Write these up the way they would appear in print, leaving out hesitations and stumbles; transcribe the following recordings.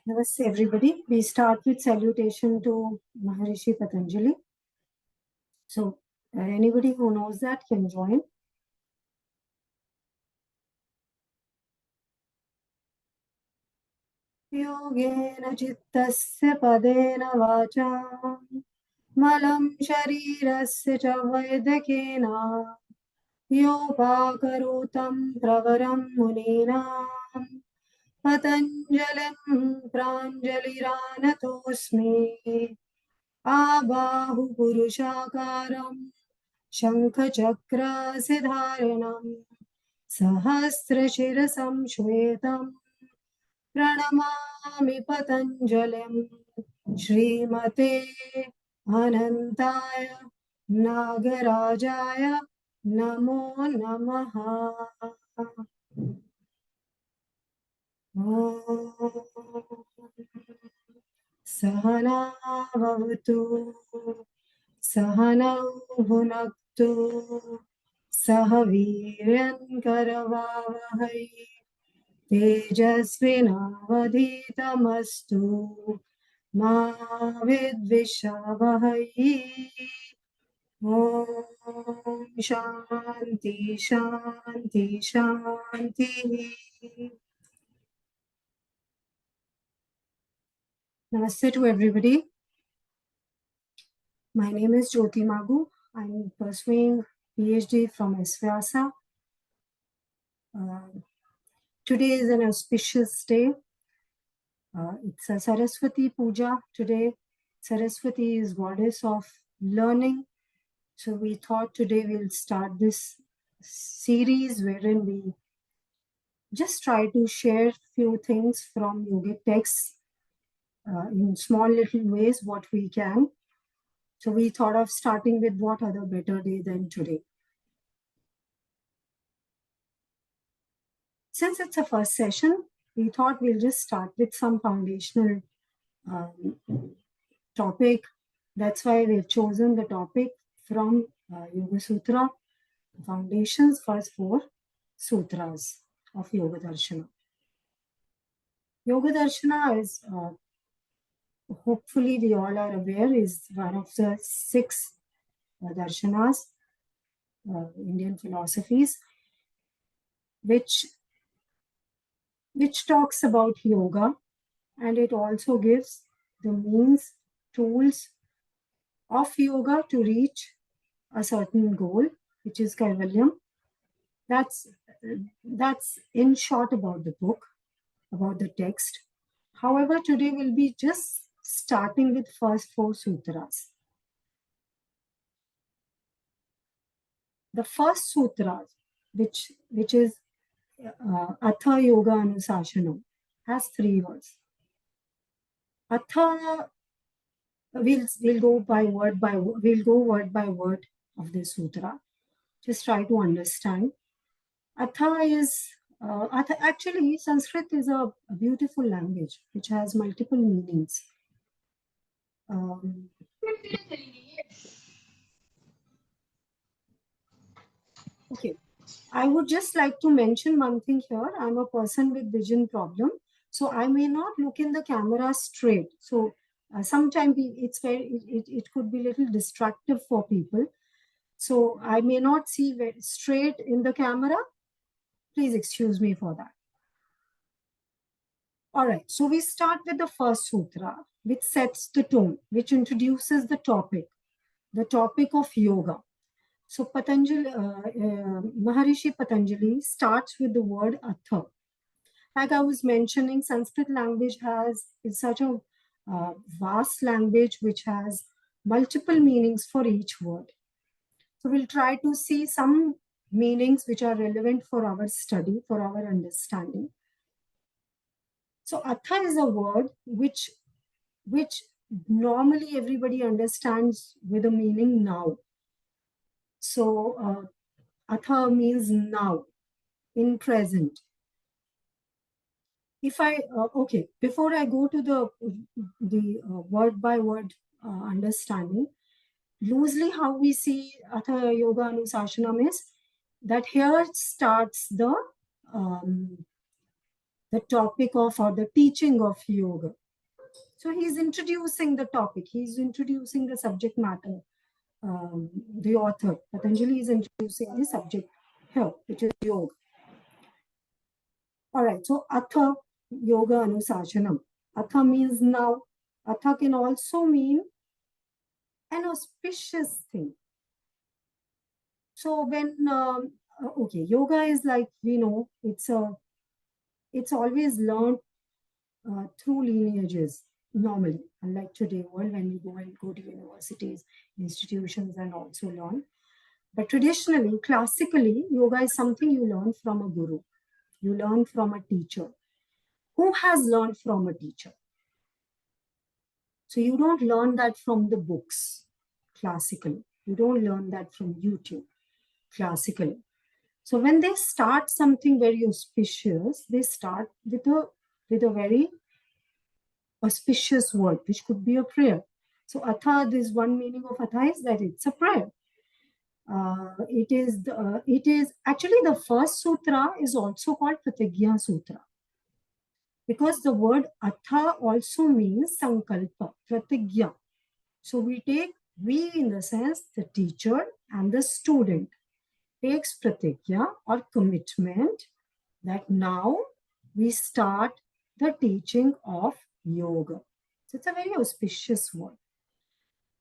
Namaste everybody. We start with salutation to Maharishi Patanjali. So anybody who knows that can join. Yogena chittasya padena vacha malam sharirasya cha vaidakena yopakarotam pravaram munina patanjalim pranjaliranatosmi आबाहु पुरुषाकारम् शङ्खचक्रसिधारिणम् सहस्रशिरसं श्वेतम् प्रणमामि पतञ्जलिम् श्रीमते अनन्ताय नागराजाय नमो नमः। सहना भवतु सहनौ भुनक्तु सह वीर्यङ्करवावहै तेजस्विनावधीतमस्तु मा विद्विषावहै। ॐ शान्ति शान्ति शान्तिः। Namaste to everybody. My name is Jyoti Magu. I'm pursuing PhD from SVASA. Today is an auspicious day. It's a Saraswati Puja today. Saraswati is goddess of learning. So we thought today we'll start this series wherein we just try to share few things from yogic texts in small little ways what we can. So we thought of starting with what other better day than today. Since it's a first session, we thought we'll just start with some foundational topic. That's why we've chosen the topic from Yoga Sutra, Foundations, first 4 sutras of Yoga Darshana. Yoga Darshana is, hopefully we all are aware, is one of the 6 darshanas, Indian philosophies, which talks about yoga, and it also gives the means, tools of yoga to reach a certain goal, which is Kaivalyam. That's in short about the book, about the text. However, today we'll be just starting with first 4 sutras. The first sutra, which is Atha Yoga Anusashanam, has 3 words. Atha, we'll go word by word of this sutra. Just try to understand. Atha is, actually Sanskrit is a beautiful language which has multiple meanings. Okay, I would just like to mention one thing here. I'm a person with vision problem, so I may not look in the camera straight. So sometimes it could be a little distractive for people. So I may not see very straight in the camera. Please excuse me for that. All right, so we start with the first sutra, which sets the tone, which introduces the topic of yoga. So Patanjali, Maharishi Patanjali starts with the word atha. Like I was mentioning, Sanskrit language is such a vast language which has multiple meanings for each word. So we'll try to see some meanings which are relevant for our study, for our understanding. So atha is a word which normally everybody understands with a meaning now. So atha means now, in present. If I, okay, before I go to the word by word understanding, loosely how we see Atha Yoga Anusashanam is that here starts the the topic of or the teaching of yoga. So he's introducing the topic, he's introducing the subject matter. The author, Patanjali, is introducing the subject here, which is yoga. All right, so Atha Yoga Anusachanam. Atha means now. Atha can also mean an auspicious thing. So when, okay, yoga is like, we know, it's always learned through lineages normally, unlike today world when we go to universities, institutions and also learn. But traditionally, classically, yoga is something you learn from a guru. You learn from a teacher. Who has learned from a teacher? So you don't learn that from the books classically. You don't learn that from YouTube classically. So when they start something very auspicious, they start with a very auspicious word, which could be a prayer. So Atha, this one meaning of Atha is that it's a prayer. It is actually the first sutra is also called Pratigya Sutra, because the word Atha also means Sankalpa, Pratigya. So we in the sense the teacher and the student takes Pratigya or commitment that now we start the teaching of yoga. So it's a very auspicious word.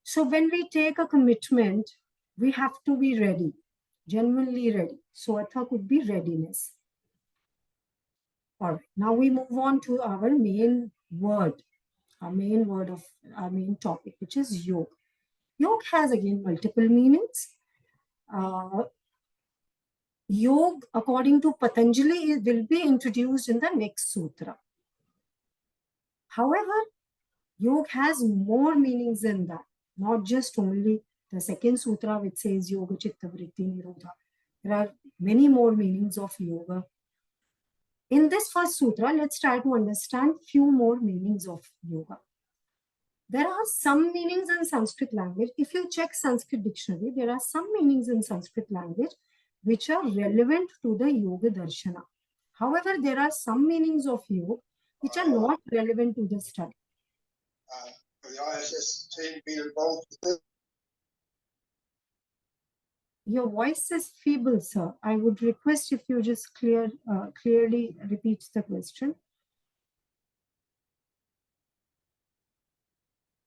So when we take a commitment, we have to be ready, genuinely ready. So Atha could be readiness. All right, now we move on to our main word of our main topic, which is yoga. Yoga has again multiple meanings. Yoga, according to Patanjali, will be introduced in the next sutra. However, yoga has more meanings than that, not just only the second sutra which says yoga chitta vritti nirodha. There are many more meanings of yoga. In this first sutra, let's try to understand few more meanings of yoga. There are some meanings in Sanskrit language. If you check Sanskrit dictionary, there are some meanings in Sanskrit language which are relevant to the yoga darshana. However, there are some meanings of yoga which are not relevant to the study. The ISS team be involved with this? Your voice is feeble, sir. I would request if you just clearly repeat the question.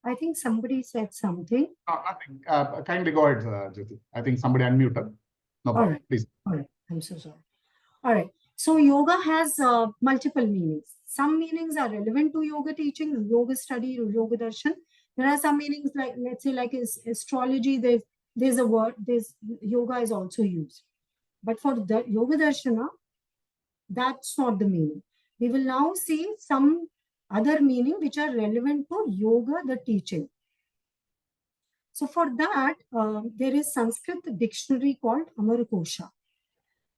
I think somebody said something. Nothing. Kindly go ahead, Jyoti. I think somebody unmuted. No problem. Right. Please. All right. I'm so sorry. All right. So yoga has multiple meanings. Some meanings are relevant to yoga teaching, yoga study, yoga darshan. There are some meanings like, let's say, like astrology. There's a word. There's yoga is also used, but for the yoga darshana, that's not the meaning. We will now see some other meaning which are relevant to yoga, the teaching. So for that, there is Sanskrit dictionary called Amarkosha.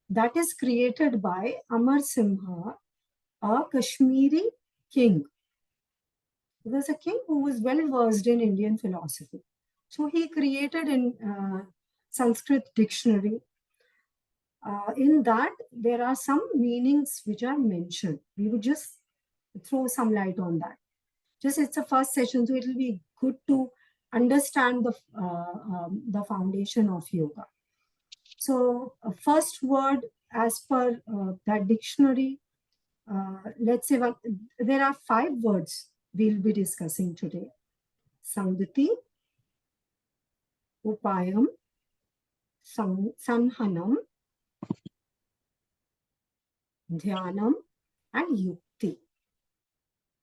That is created by Amar Simha, a Kashmiri king. He was a king who was well versed in Indian philosophy. So he created in Sanskrit dictionary. In that, there are some meanings which are mentioned. We would just throw some light on that. Just it's a first session, so it will be good to understand the foundation of yoga. So first word as per that dictionary, let's say there are 5 words we'll be discussing today. Sangati, Upayam, Sanhanam, Dhyanam, and Yukti.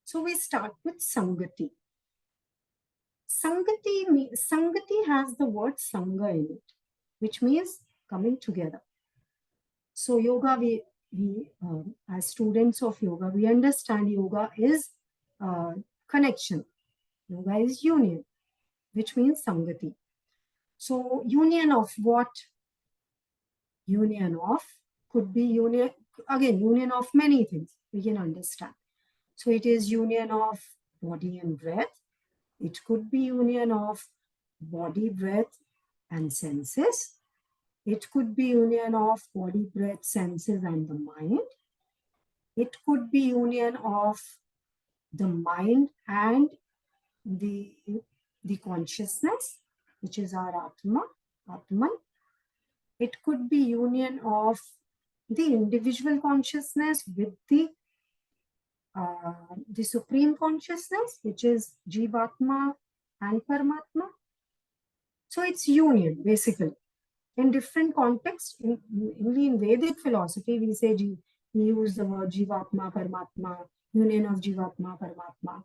So we start with Sangati. Sangati has the word Sangha in it, which means coming together. So yoga, we as students of yoga, we understand yoga is connection. Yoga is union, which means Sangati. So union of what? Union of could be union, again, union of many things we can understand. So it is union of body and breath. It could be union of body, breath, and senses. It could be union of body, breath, senses, and the mind. It could be union of the mind and the consciousness, which is our Atman. It could be union of the individual consciousness with the supreme consciousness, which is Jivatma and Paramatma. So it's union, basically. In different contexts, only in Vedic philosophy, we use the word Jivatma, Paramatma, union of Jivatma, Paramatma.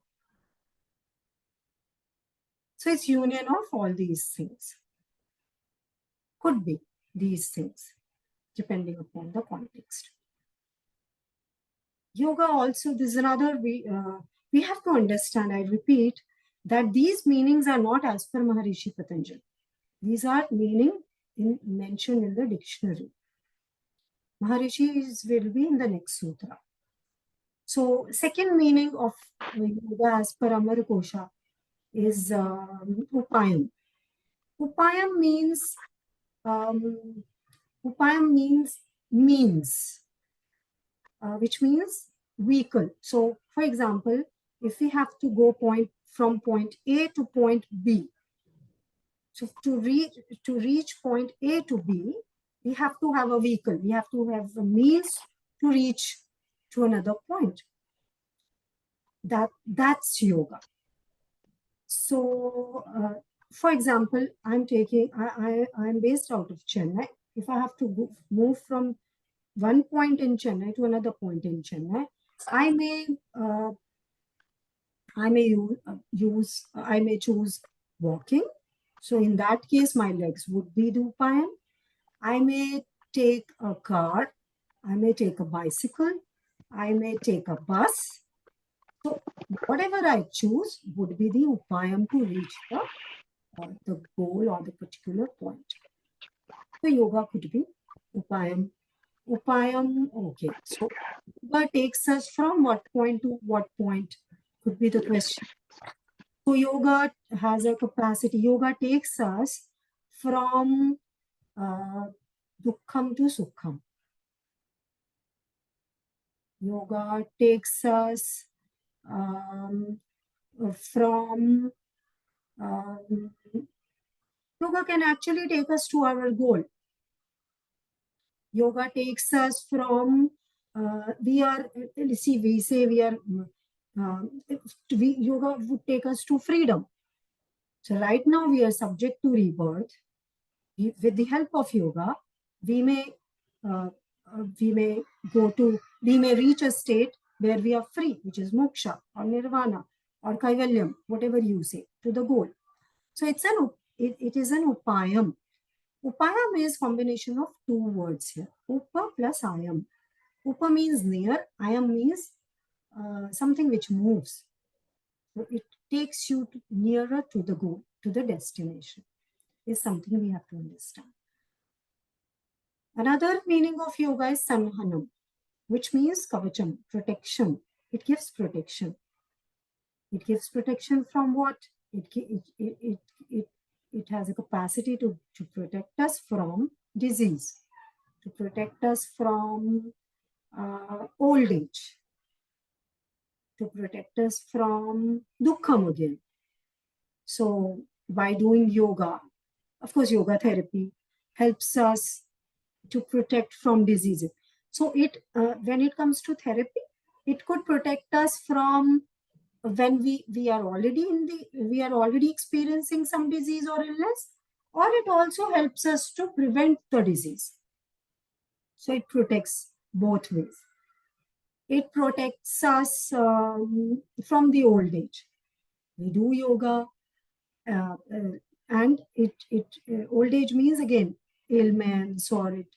So it's union of all these things. Could be these things, depending upon the context. Yoga also, this is another, we have to understand, I repeat, that these meanings are not as per Maharishi Patanjali. These are mentioned in the dictionary. Maharishis will be in the next sutra. So, second meaning of yoga as per Amar Kosha is upayam. Upayam means means, which means vehicle. So, for example, if we have to go from point A to point B, so to reach point A to B, we have to have a vehicle. We have to have a means to reach to another point. That's yoga. So, for example, I'm based out of Chennai. If I have to move from one point in Chennai to another point in Chennai, I may choose walking. So in that case, my legs would be the upayam. I may take a car. I may take a bicycle. I may take a bus. So whatever I choose would be the upayam to reach the goal or the particular point. So yoga could be upayam. Upayam, okay. So yoga takes us from what point to what point could be the question. So yoga has a capacity. Yoga takes us from dukkham to sukham. Yoga takes us from yoga can actually take us to our goal. Yoga takes us from yoga would take us to freedom. So right now we are subject to rebirth. With the help of yoga, we may reach a state where we are free, which is moksha or nirvana or kaivalyam, whatever you say, to the goal. So it is an upayam. Upayam is combination of two words here, upa plus ayam. Upa means near, ayam means something which moves. So it takes you nearer to the goal, to the destination, is something we have to understand. Another meaning of yoga is sanhanam, which means kavacham, protection. It gives protection. It gives protection from what? It has a capacity to protect us from disease, to protect us from old age, to protect us from dukkham again. So by doing yoga, of course, yoga therapy helps us to protect from diseases. So when it comes to therapy, it could protect us from when we are already experiencing some disease or illness, or it also helps us to prevent the disease. So it protects both ways. It protects us from the old age. We do yoga, and old age means again ailments or it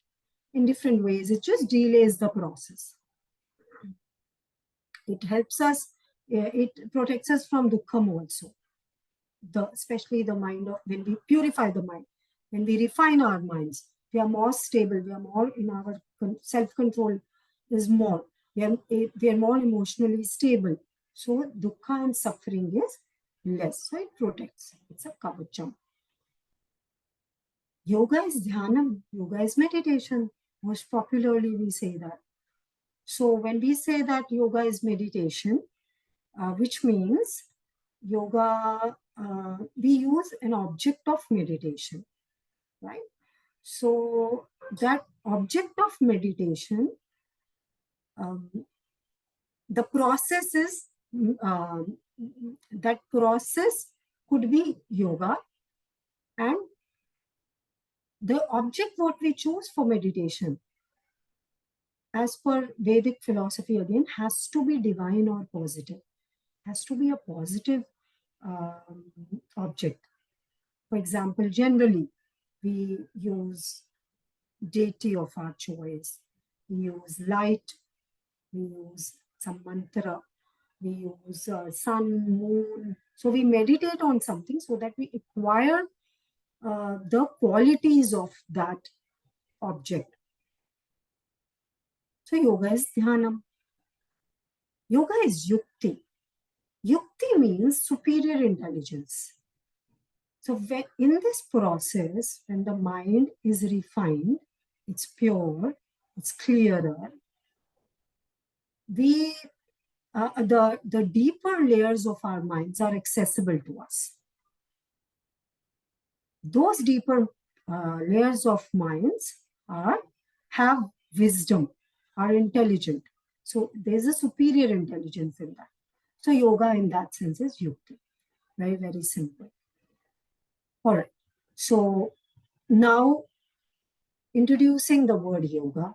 in different ways. It just delays the process. It helps us. It protects us from dukkham also. Especially the mind of when we purify the mind, when we refine our minds, we are more stable. We are more in our self-control is more. We are more emotionally stable. So dukkha and suffering is less. So it protects. It's a kavacham. Yoga is dhyanam. Yoga is meditation. Most popularly we say that. So when we say that yoga is meditation, which means yoga, we use an object of meditation, right? So that object of meditation, um, the process is, that process could be yoga, and the object what we choose for meditation, as per Vedic philosophy again, has to be divine or positive, has to be a positive um, object. For example, generally, we use deity of our choice, we use light, we use some mantra, we use sun, moon. So we meditate on something so that we acquire the qualities of that object. So yoga is dhyanam. Yoga is yukti. Yukti means superior intelligence. So in this process, when the mind is refined, it's pure, it's clearer, we the deeper layers of our minds are accessible to us. Those deeper layers of minds have wisdom, are intelligent. So there's a superior intelligence in that. So yoga in that sense is yukti. Very, very simple. All right. So now introducing the word yoga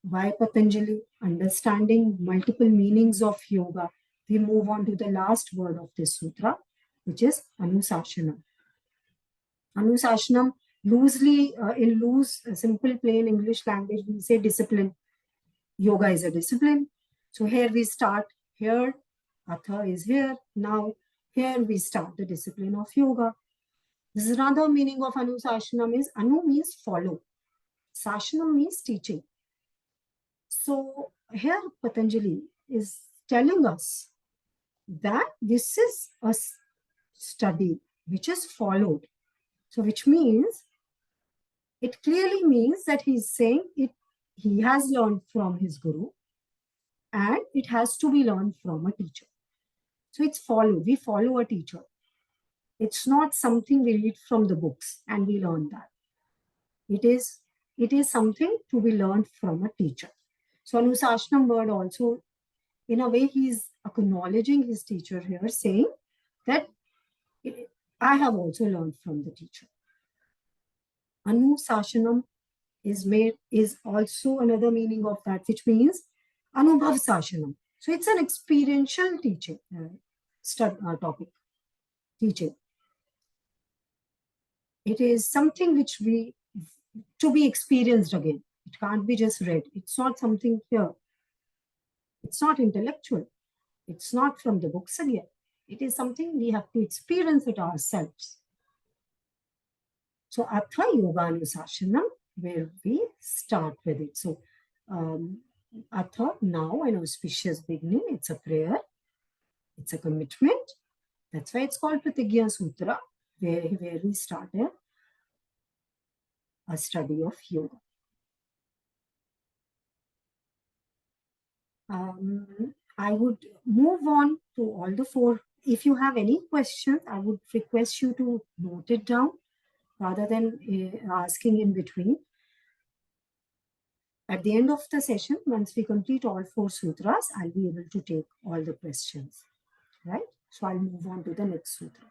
by Patanjali, understanding multiple meanings of yoga, we move on to the last word of this sutra, which is Anusashanam. Anusashanam, loosely, in loose, simple, plain English language, we say discipline. Yoga is a discipline. So here we start, here, Atha is here, now, here we start the discipline of yoga. This is another meaning of Anusashanam is, Anu means follow. Sashanam means teaching. So here Patanjali is telling us that this is a study which is followed. So which means, it clearly means that he's saying he has learned from his guru and it has to be learned from a teacher. So it's followed. We follow a teacher. It's not something we read from the books and we learn that. It is something to be learned from a teacher. So Anusashanam word also, in a way, he's acknowledging his teacher here, saying that I have also learned from the teacher. Anusashanam is also another meaning of that, which means Anubhav Sashanam. So it's an experiential teaching, topic, teaching. It is something which to be experienced again. It can't be just read. It's not something here. It's not intellectual. It's not from the books again. It is something we have to experience it ourselves. So Atha Yoga Anusashanam, where we start with it. So Atha, now an auspicious beginning. It's a prayer. It's a commitment. That's why it's called Pratigya Sutra, where we started a study of yoga. I would move on to all the four. If you have any questions, I would request you to note it down rather than asking in between. At the end of the session, once we complete all four sutras, I'll be able to take all the questions, right? So I'll move on to the next sutra.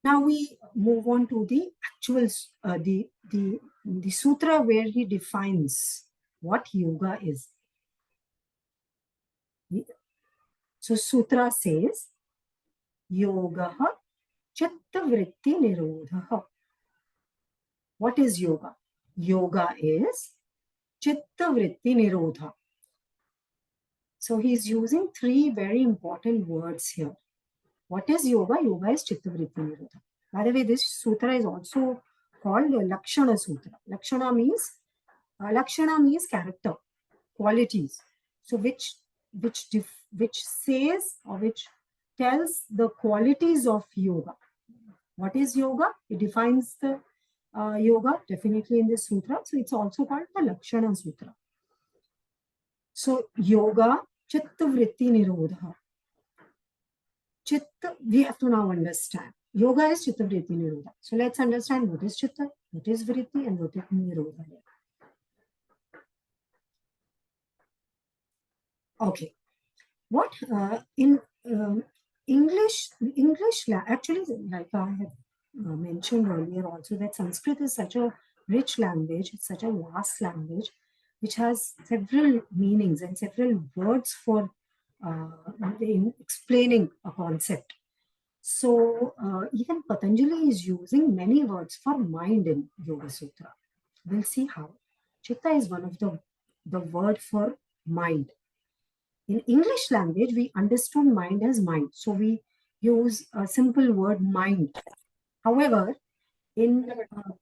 Now we move on to the actual, the sutra where he defines what yoga is. So sutra says, yoga chitta vritti nirodha. What is yoga? Yoga is chitta vritti nirodha. So he's using three very important words here. What is yoga? Yoga is chitta vritti nirodha. By the way, this sutra is also called Lakshana Sutra. Lakshana means character, qualities. So which says or which tells the qualities of yoga. What is yoga? It defines the yoga definitely in this sutra. So it's also called the Lakshana Sutra. So yoga, chitta vritti nirodha. Chitta, we have to now understand. Yoga is chitta vritti nirodha. So let's understand what is chitta, what is vritti, and what is nirodha. Okay. What in English, actually, like I have mentioned earlier also, that Sanskrit is such a rich language, it's such a vast language, which has several meanings and several words for in explaining a concept. So even Patanjali is using many words for mind in Yoga Sutra. We'll see how. Chitta is one of the word for mind. In English language, we understood mind as mind. So we use a simple word mind. However, in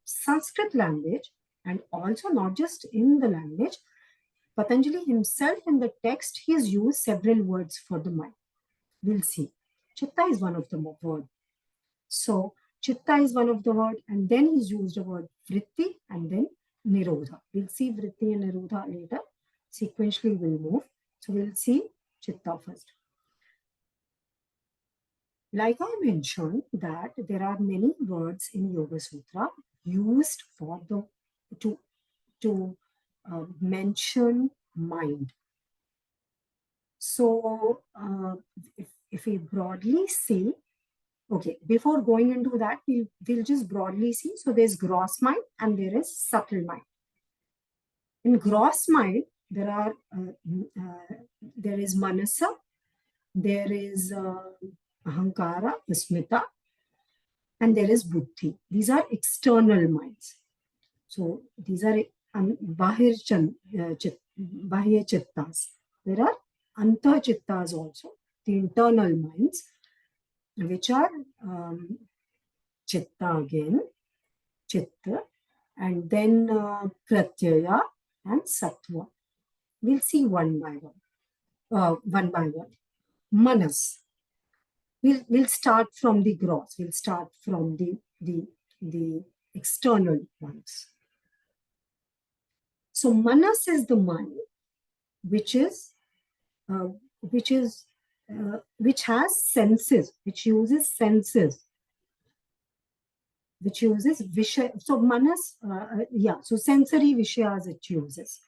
Sanskrit language, and also not just in the language, Patanjali himself in the text, he has used several words for the mind. We'll see. Chitta is one of the word. So chitta is one of the word, and then he's used the word vritti and then nirodha. We'll see vritti and nirodha later. Sequentially, we'll move. So we'll see chitta first. Like I mentioned, that there are many words in Yoga Sutra used for to mention mind. So if we broadly see, okay, before going into that, we'll just broadly see. So there's gross mind and there is subtle mind. In gross mind, there is manasa, there is ahankara, asmita, and there is buddhi. These are external minds. So these are bahir chittas. There are anta chittas also, the internal minds, which are chitta again, chitta, and then pratyaya and sattva. We'll see one by one. Manas. We'll start from the gross. We'll start from the external ones. So manas is the mind which has senses, which uses senses, which uses vishaya. So manas, so sensory vishayas it uses.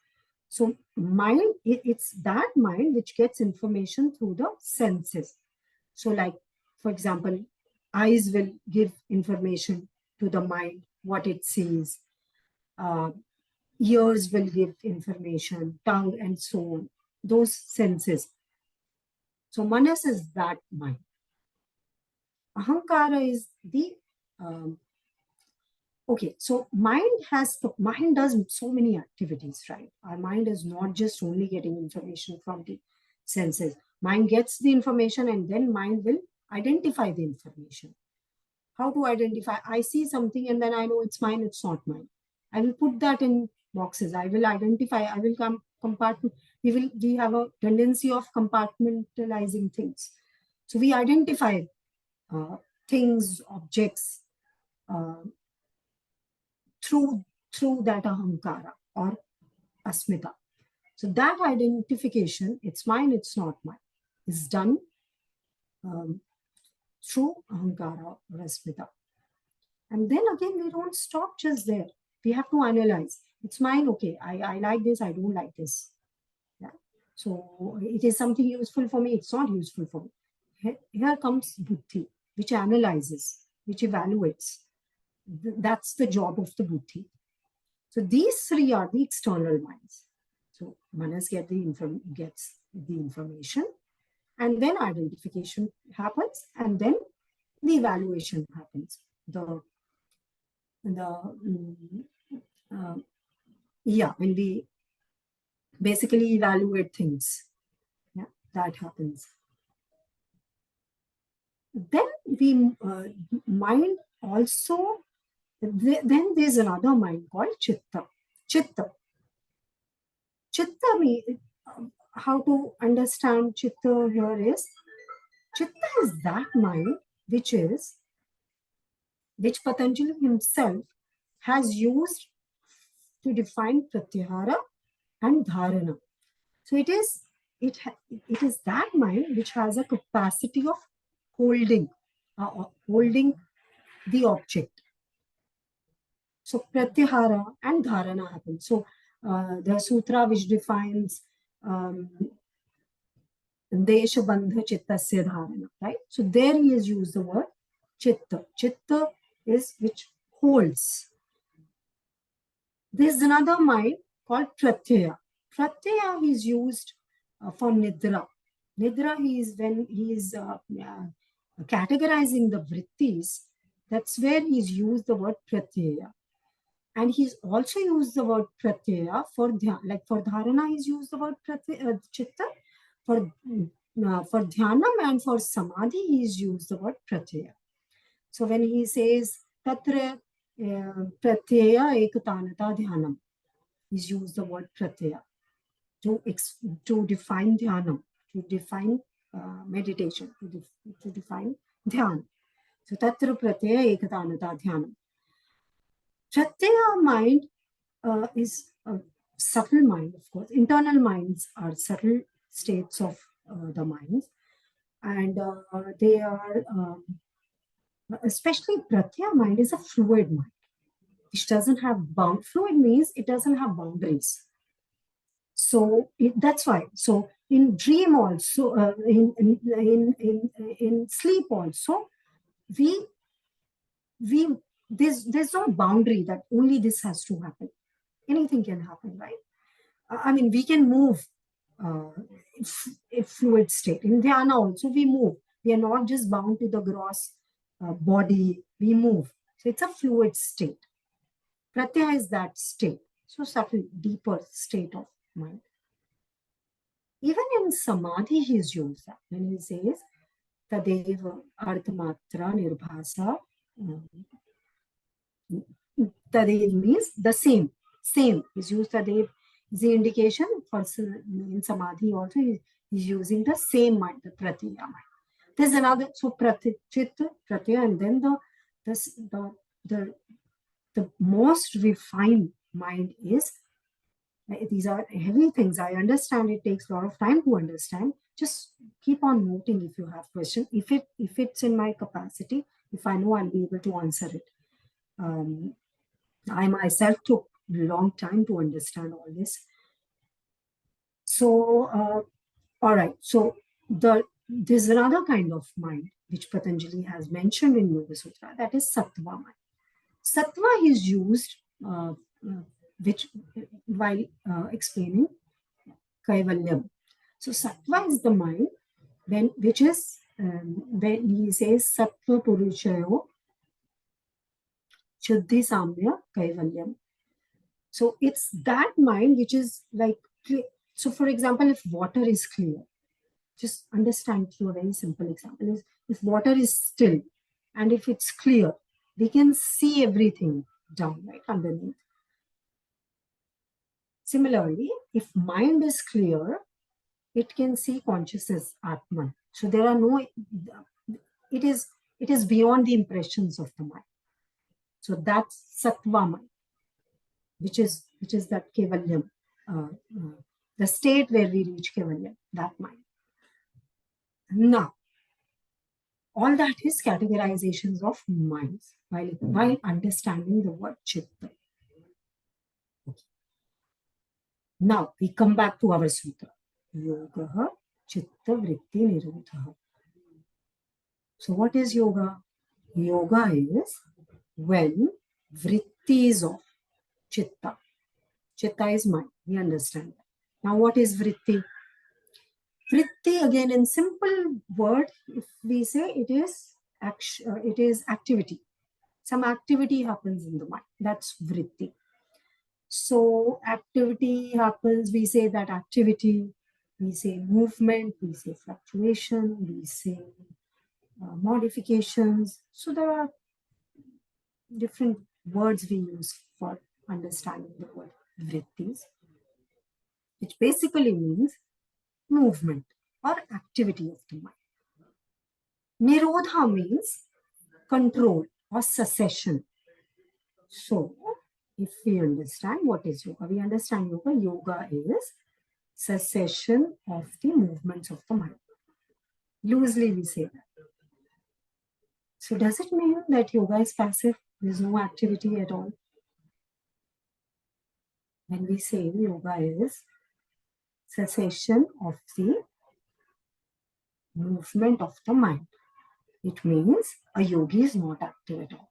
So mind, it's that mind which gets information through the senses. So like, for example, eyes will give information to the mind, what it sees. Ears will give information, tongue and so on, those senses. So manas is that mind. Ahankara is the okay, so mind does so many activities, right? Our mind is not just only getting information from the senses. Mind gets the information and then mind will identify the information. How to identify? I see something and then I know it's mine, it's not mine. I will put that in boxes. I will identify, I will compartment. We have a tendency of compartmentalizing things. So we identify things, objects, through that ahankara or asmita. So that identification, it's mine, it's not mine, is done through ahankara or asmita. And then again, we don't stop just there. We have to analyze. It's mine, okay, I like this, I don't like this. Yeah. So it is something useful for me, it's not useful for me. Here comes buddhi, which analyzes, which evaluates. That's the job of the buddhi. So these three are the external minds. So manas gets the information, and then identification happens, and then the evaluation happens. When we basically evaluate things, yeah, that happens. Then we mind also. Then there's another mind called chitta. Chitta. Chitta, how to understand chitta here is, chitta is that mind which Patanjali himself has used to define pratyahara and dharana. So it is that mind which has a capacity of holding holding the object. So pratyahara and dharana happen. So the sutra which defines desha bandha chittasya dharana, right? So there he has used the word chitta. Chitta is which holds. There's another mind called pratyaya. Pratyaya is used for nidra. Nidra is when he is categorizing the vrittis. That's where he's used the word pratyaya. And he's also used the word pratyaya for dhyana. Like for dharana, he's used the word chitta. For dhyanam and for samadhi, he's used the word pratyaya. So when he says tatra pratyaya ekatanata dhyanam, he's used the word pratyaya to define dhyanam, to define meditation, to define dhyan. So tatra pratyaya ekatanata dhyanam. Pratyaya mind is a subtle mind, of course. Internal minds are subtle states of the mind, and they are, especially Pratyaya mind is a fluid mind, which doesn't have fluid means it doesn't have boundaries. So that's why. So in dream also, in sleep also, we there's no boundary that only this has to happen. Anything can happen, right? I mean, we can move a fluid state. In dhyana also, we move. We are not just bound to the gross body. We move. So it's a fluid state. Pratyaya is that state. So subtle, deeper state of mind. Even in samadhi, he's used that when he says Tadeva Arthamatra Nirbhasa. Tadev means the same. Same. He's used Tadev is the indication for in samadhi also he's using the same mind, the pratyaya mind. There's another, so chitta, pratyaya, and then the most refined mind is, these are heavy things. I understand it takes a lot of time to understand. Just keep on noting if you have questions. If it's in my capacity, if I know, I'll be able to answer it. I myself took a long time to understand all this. So, all right. So there's another kind of mind which Patanjali has mentioned in Yoga Sutra, that is sattva mind. Sattva is used which while explaining kaivalyam. So sattva is the mind which is when he says sattva purushayo shuddhi samya kaivalyam. So it's that mind which is like, so for example, if water is clear, just understand through a very simple example, is if water is still and if it's clear, we can see everything down, right, underneath. Similarly, if mind is clear, it can see consciousness, Atman. So there are no, it is beyond the impressions of the mind. So that's sattva mind, which is that kevalyam, the state where we reach kevalyam, that mind. Now, all that is categorizations of minds while understanding the word chitta. Okay. Now we come back to our sutra. Yoga chitta vritti nirodha. So what is yoga? Yoga is when vrittis of chitta. Chitta is mind. We understand that. Now what is vritti? Vritti, again, in simple word, if we say it is activity. Some activity happens in the mind. That's vritti. So activity happens, we say that activity, we say movement, we say fluctuation, we say modifications. So there are different words we use for understanding the word vrittis, which basically means movement or activity of the mind. Nirodha means control or cessation. So if we understand what is yoga, we understand yoga. Yoga is cessation of the movements of the mind. Loosely we say that. So does it mean that yoga is passive? There's no activity at all? When we say yoga is cessation of the movement of the mind, it means a yogi is not active at all.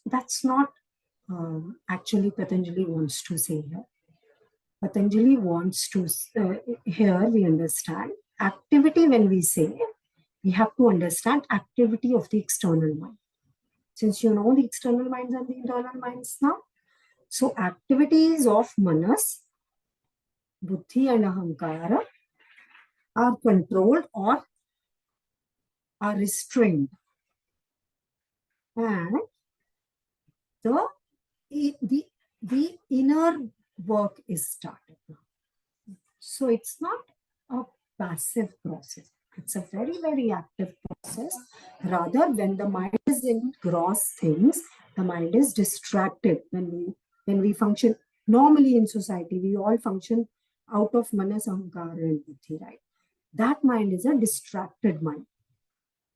That's not actually Patanjali wants to say here. Patanjali wants to, here we understand activity. When we say, we have to understand activity of the external mind. Since you know the external minds and the internal minds now, so activities of manas, buddhi and ahankara are controlled or are restrained, and the inner work is started now. So it's not a passive process. It's a very, very active process. Rather, when the mind is in gross things, the mind is distracted. When we function normally in society, we all function out of manas, ahankara, and buddhi, right? That mind is a distracted mind.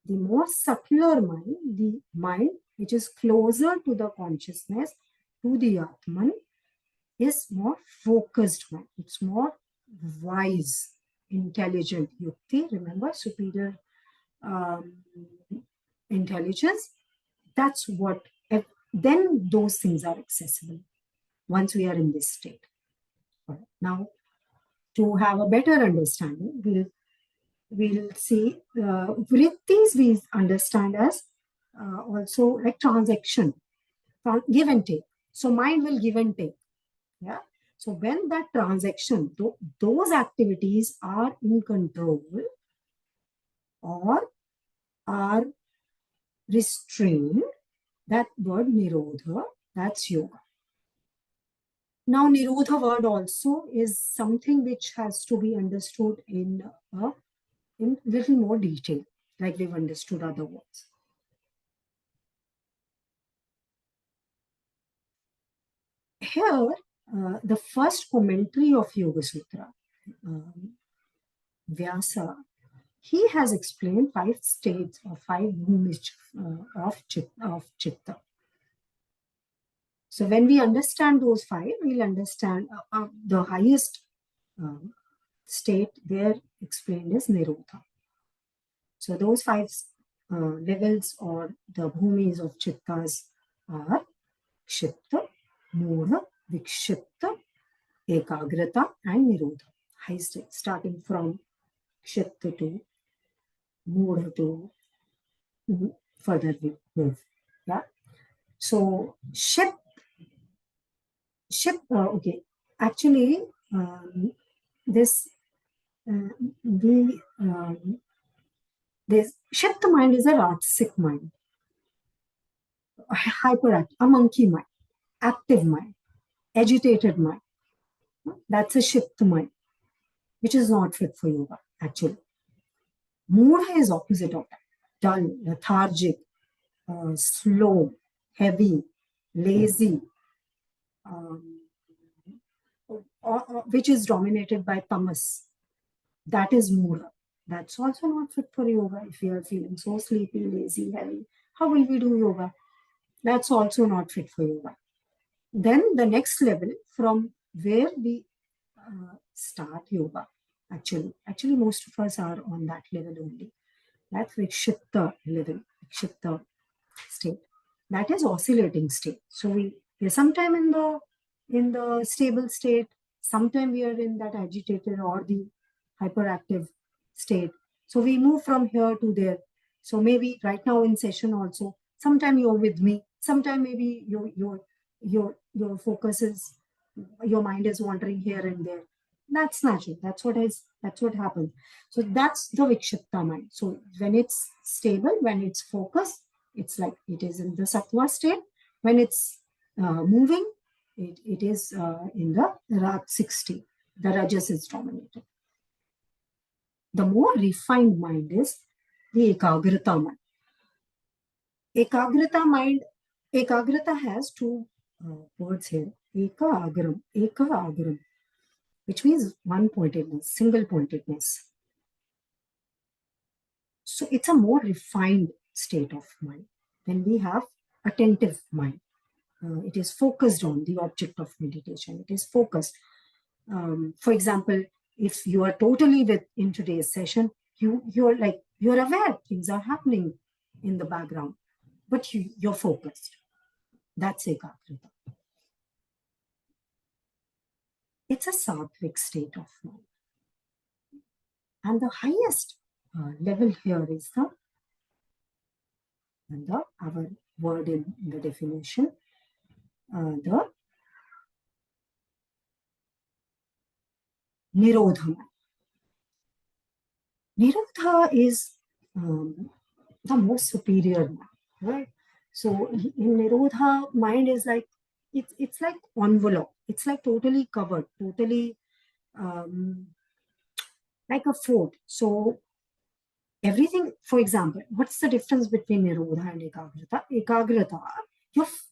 The more subtler mind, the mind which is closer to the consciousness, to the Atman, is more focused mind. It's more wise, intelligent. Yukti, remember, superior intelligence. That's what, then those things are accessible once we are in this state. Now, to have a better understanding, we'll see vrittis we understand as also like transaction, give and take. So mind will give and take. Yeah. So when that transaction, those activities are in control or are restrained, that word nirodha, that's yoga. Now, nirodha word also is something which has to be understood in little more detail, like we've understood other words. Here, the first commentary of Yoga Sutra, Vyasa, he has explained 5 states or 5 bhumis of chitta. So when we understand those 5, we'll understand the highest state there explained is Nirodha. So those 5 levels or the bhumis of chittas are Kshipta, Mudha, Vikshipta, Ekagrata and Nirodha. High state, starting from Kshipta to Mudha to further we move. Yeah. So okay. Actually, this Shipta mind is a Rajasic mind, a hyperactive, a monkey mind, active mind, agitated mind. That's a Shipta mind, which is not fit for yoga, actually. Mudha is opposite of that. Dull, lethargic, slow, heavy, lazy, which is dominated by tamas. That is mudha. That's also not fit for yoga. If you are feeling so sleepy, lazy, heavy, how will we do yoga? That's also not fit for yoga. Then the next level from where we start yoga, actually most of us are on that level only. That's Vikshipta level, Vikshipta state. That is oscillating state. So we're sometime in the stable state, sometime we are in that agitated or the hyperactive state. So we move from here to there. So maybe right now in session also, sometime you're with me, sometime maybe your focus is, your mind is wandering here and there. That's natural. That's what happens. So that's the Vikshipta mind. So when it's stable, when it's focused, it's like it is in the sattva state. When it's moving, it is in the Rajasic state. The rajas is dominated. The more refined mind is the ekagrata mind. Ekagrata has 2 words here. Eka agaram, which means one pointedness, single pointedness. So it's a more refined state of mind when we have attentive mind. It is focused on the object of meditation. It is focused. For example, if you are totally in today's session, you're aware things are happening in the background, but you're focused. That's ekagrita. It's a sattvic state of mind. And the highest level here is our word in the definition, the nirodha. Nirodha is the most superior mind, right? So in nirodha, mind is like, it's like envelope. It's like totally covered, totally like a fort. So everything, for example, what's the difference between nirodha and ekagrita? Ekagrita,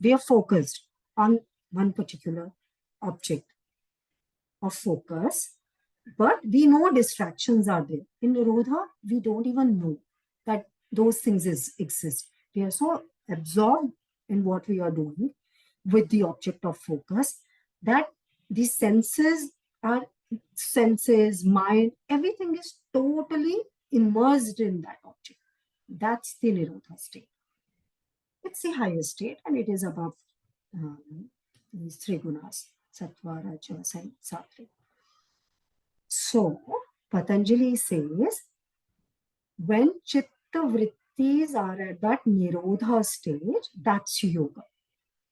we are focused on one particular object of focus, but we know distractions are there. In nirodha, we don't even know that those things exist. We are so absorbed in what we are doing with the object of focus that the mind, everything is totally immersed in that object. That's the nirodha state. It's the highest state, and it is above these three gunas, sattva, rajas, and sattvic. So, Patanjali says, when chitta vrittis are at that nirodha stage, that's yoga.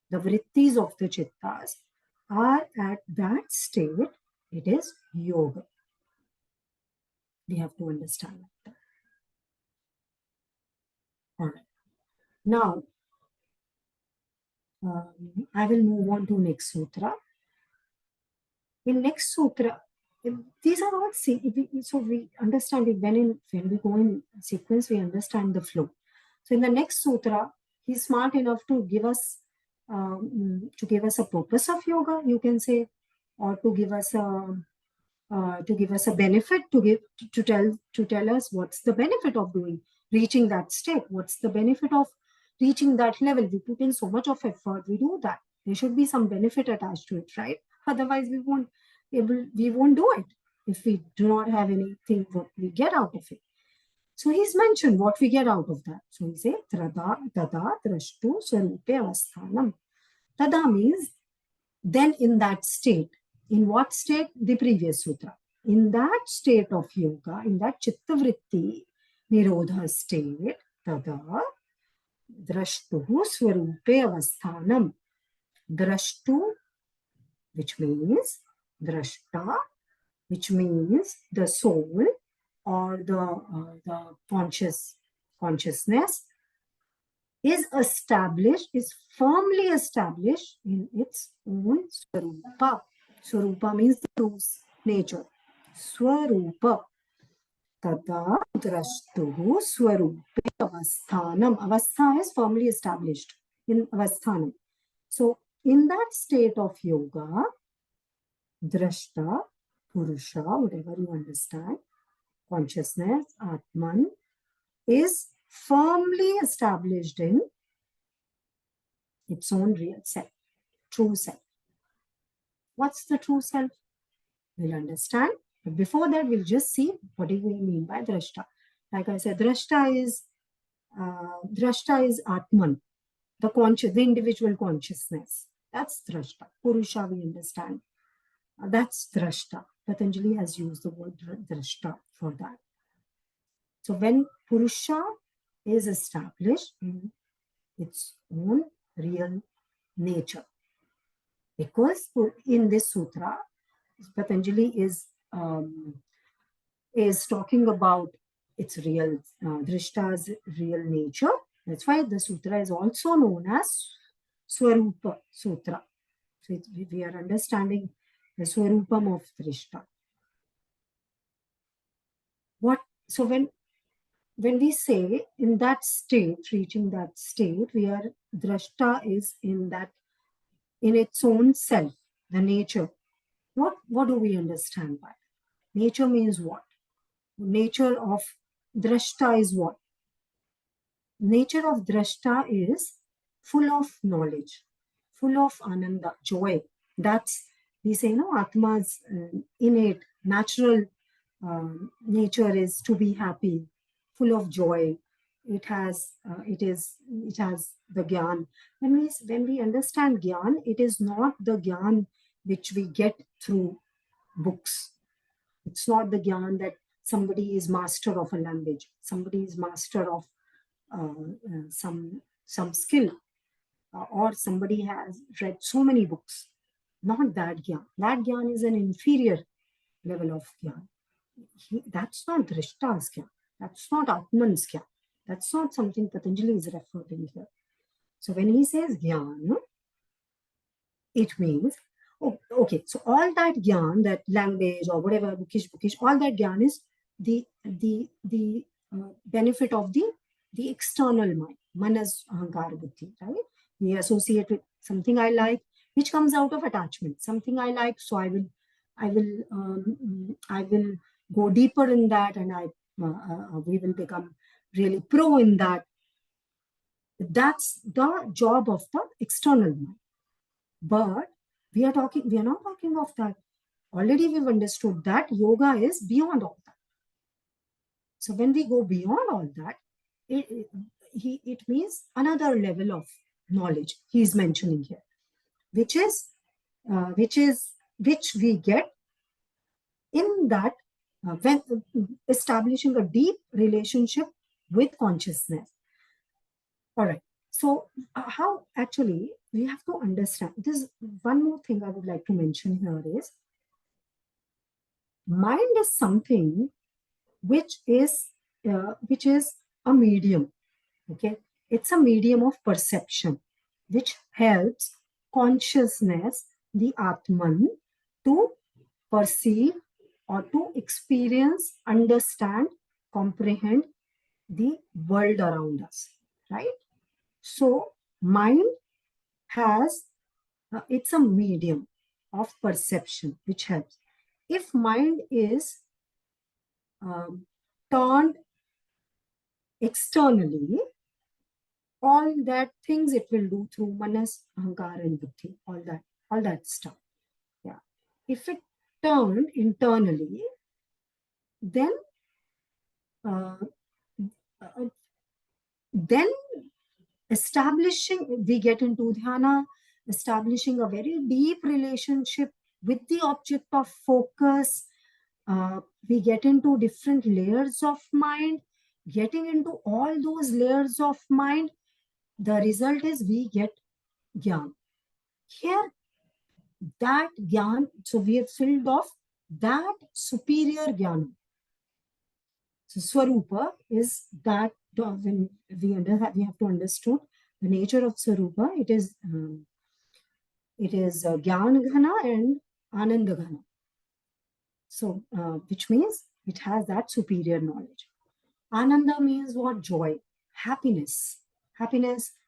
The vrittis of the chittas are at that state, it is yoga. We have to understand that. All right. Now, I will move on to next sutra. In next sutra, these are all so we understand it when we go in sequence, we understand the flow. So in the next sutra, he's smart enough to give us a purpose of yoga, you can say, or to give us a benefit, to tell us what's the benefit of reaching that state, what's the benefit of reaching that level. We put in so much of effort, we do that. There should be some benefit attached to it, right? Otherwise, we won't do it if we do not have anything what we get out of it. So he's mentioned what we get out of that. So he says, Tada drashtu swarupe avasthanam. Tada means then in that state. In what state? The previous sutra. In that state of yoga, in that chitta vritti nirodha state, tada drashtu swarupe avasthanam. Drashtu, which means drashta, which means the soul or the consciousness is firmly established in its own swarupa. Swarupa means the true nature. Swarupa. Tada drashtuhu swarupe avasthanam. Avastha is firmly established in avasthanam. So in that state of yoga, drashta, purusha, whatever you understand, consciousness, Atman, is firmly established in its own real self, true self. What's the true self? We'll understand. But before that, we'll just see what do we mean by drashta. Like I said, drashta is Atman, the individual consciousness. That's drashta. Purusha, we understand. That's drashta. Patanjali has used the word drashta for that. So when Purusha is established in its own real nature, because in this sutra, Patanjali is talking about its real, Drishta's real nature. That's why the sutra is also known as Swarupa Sutra. So we are understanding the Swarupam of Drishta. So when we say in that state, reaching that state, drashta is in in its own self, the nature. What do we understand by that? Nature means what? Nature of drashta is what? Nature of drashta is full of knowledge, full of ananda, joy. That's, we say, Atma's innate, natural nature is to be happy, full of joy. It has the gyan. When we understand gyan, it is not the gyan which we get through books. It's not the gyan that somebody is master of a language, somebody is master of some skill, or somebody has read so many books. Not that gyan. That gyan is an inferior level of gyan. That's not Drishta's gyan. That's not Atman's gyan. That's not something Patanjali is referring here. So when he says gyan, it means, oh, okay, so all that gyan, that language or whatever, bookish, all that gyan is the benefit of the external mind, manas, ahankara, buddhi, right? We associate with something I like, which comes out of attachment. Something I like, so I will go deeper in that, and we will become really pro in that. That's the job of the external mind. But we are not talking of that. Already we've understood that yoga is beyond all that. So when we go beyond all that, it means another level of knowledge he is mentioning here, which we get in that when establishing a deep relationship with consciousness. All right. So how actually we have to understand this. One more thing I would like to mention here is mind is something which is a medium. Okay, it's a medium of perception which helps consciousness, the Atman, to perceive or to experience, understand, comprehend the world around us, right? So mind has it's a medium of perception which helps. If mind is turned externally, all that things it will do through manas, ahankara, and buddhi, all that stuff. Yeah. If it turned internally, then uh, uh, then we get into dhyana, establishing a very deep relationship with the object of focus. We get into different layers of mind. Getting into all those layers of mind, the result is we get gyan. Here, that gyan, so we have filled off that superior gyan. So Swarupa is that, when we have to understand the nature of Swarupa. It is Gyan Ghana and Ananda Ghana. So, which means it has that superior knowledge. Ananda means what? Joy, happiness.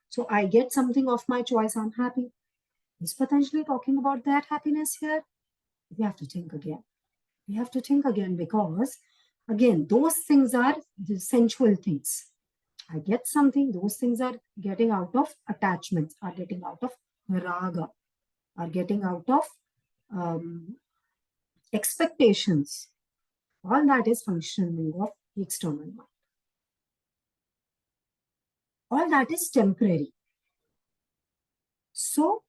So I get something of my choice, I'm happy. Is Patanjali talking about that happiness here? We have to think again. Because, again, those things are the sensual things. I get something, those things are getting out of attachments, are getting out of raga, are getting out of expectations. All that is functioning of the external mind. All that is temporary. So,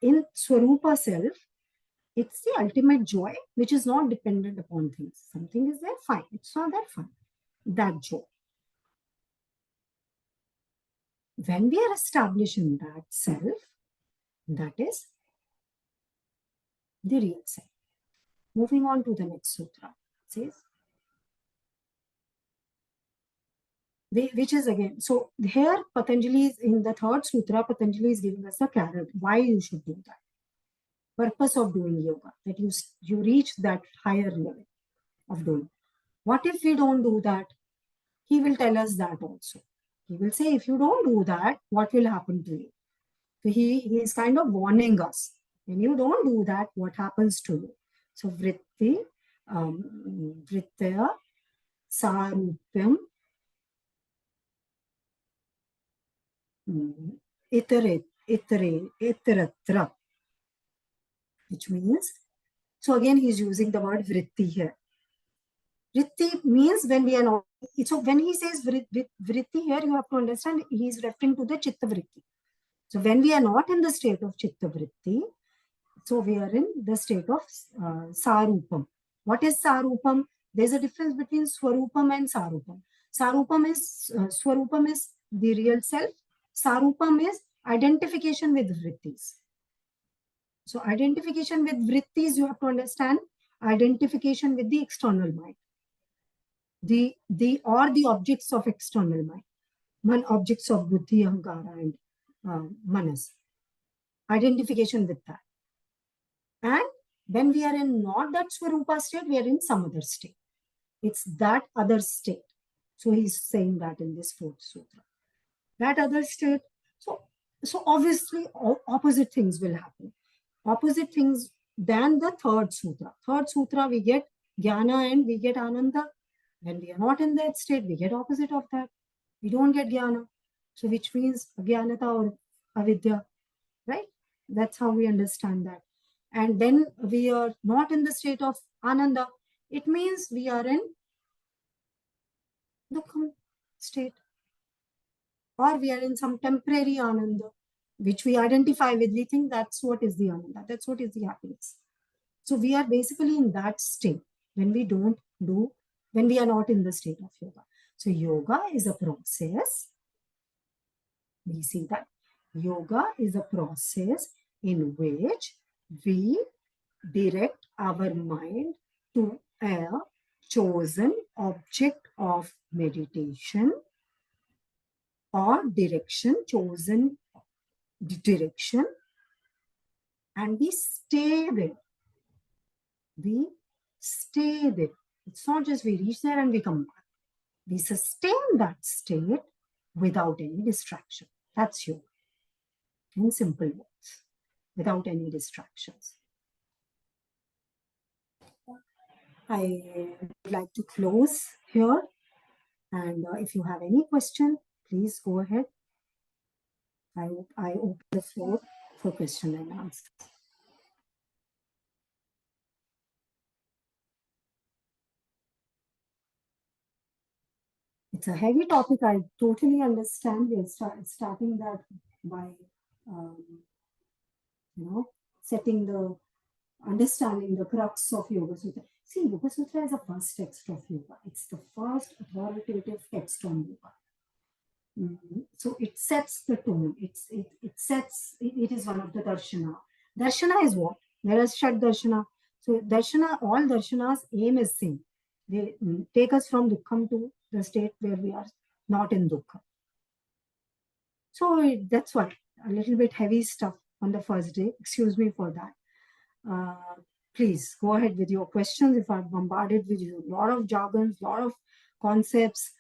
in Swarupa self, it's the ultimate joy, which is not dependent upon things. Something is there, fine. It's not that fine. That joy. When we are establishing that self, that is the real self. Moving on to the next sutra. It says, which is again, so here Patanjali is in the third sutra, Patanjali is giving us a carrot, why you should do that. Purpose of doing yoga, that you reach that higher level of doing. What if we don't do that? He will tell us that also. He will say, if you don't do that, what will happen to you? So he is kind of warning us. When you don't do that, what happens to you? So vritti, vrittaya, sarupyam, itare, itaratra, which means, so again, he's using the word vritti here. Vritti means when we are not, so when he says vritti here, you have to understand he is referring to the chitta vritti. So when we are not in the state of chitta vritti, so we are in the state of sarupam. What is sarupam? There's a difference between swarupam and sarupam. Swarupam is the real self. Sarupam is identification with vrittis. So identification with vrittis, you have to understand identification with the external mind. The objects of external mind, objects of buddhi, ahankara, and manas. Identification with that. And when we are in not that Swarupa state, we are in some other state. It's that other state. So he's saying that in this fourth sutra. That other state. So obviously opposite things will happen. Opposite things than the third sutra. Third sutra, we get jnana and we get ananda. When we are not in that state, we get opposite of that. We don't get jnana. So which means ajnanata or avidya, right? That's how we understand that. And then we are not in the state of ananda. It means we are in dukkha state. Or we are in some temporary ananda, which we identify with. We think that's what is the ananda. That's what is the happiness. So we are basically in that state when we don't do, when we are not in the state of yoga. So yoga is a process. We see that yoga is a process in which we direct our mind to a chosen object of meditation or direction, chosen direction, and we stay there. We stay there. It's not just we reach there and we come back. We sustain that state without any distraction. That's yoga. In simple words, without any distractions. I would like to close here. And if you have any question, please go ahead. I open the floor for question and answer. It's a heavy topic. I totally understand. We're starting that by, setting the, understanding the crux of Yoga Sutra. See, Yoga Sutra is the first text of yoga. It's the first authoritative text on yoga. So it sets the tone. It is one of the darshana. Darshana is what? There is Shat Darshana. So darshana, all darshanas aim is same. They take us from dukkham to the state where we are not in dukkha. So that's what, a little bit heavy stuff on the first day. Excuse me for that. Please go ahead with your questions. If I've bombarded with you a lot of jargons, a lot of concepts,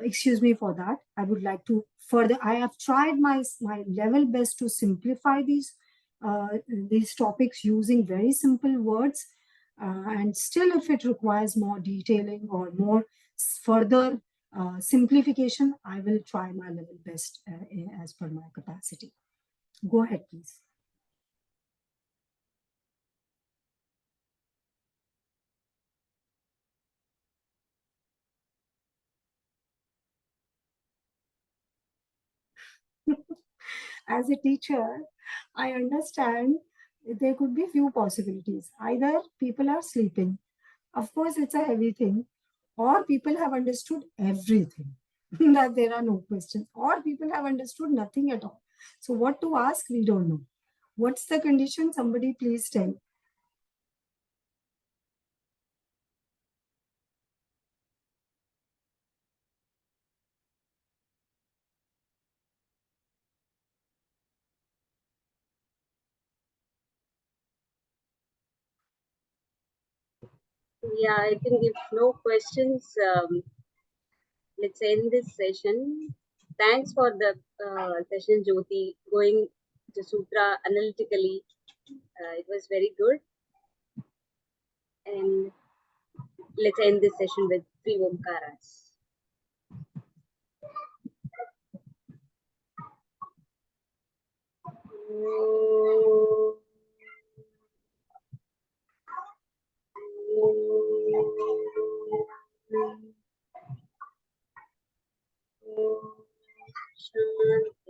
excuse me for that. I would like to further, I have tried my level best to simplify these topics using very simple words. And still, if it requires more detailing or more further simplification, I will try my level best as per my capacity. Go ahead, please. As a teacher, I understand there could be few possibilities. Either people are sleeping, of course, it's a heavy thing, or people have understood everything, that there are no questions, or people have understood nothing at all. So, what to ask, we don't know. What's the condition? Somebody please tell. Yeah, I think if no questions, let's end this session. Thanks for the session, Jyoti, going the sutra analytically. It was very good. And let's end this session with 3 Omkaras. Shanti.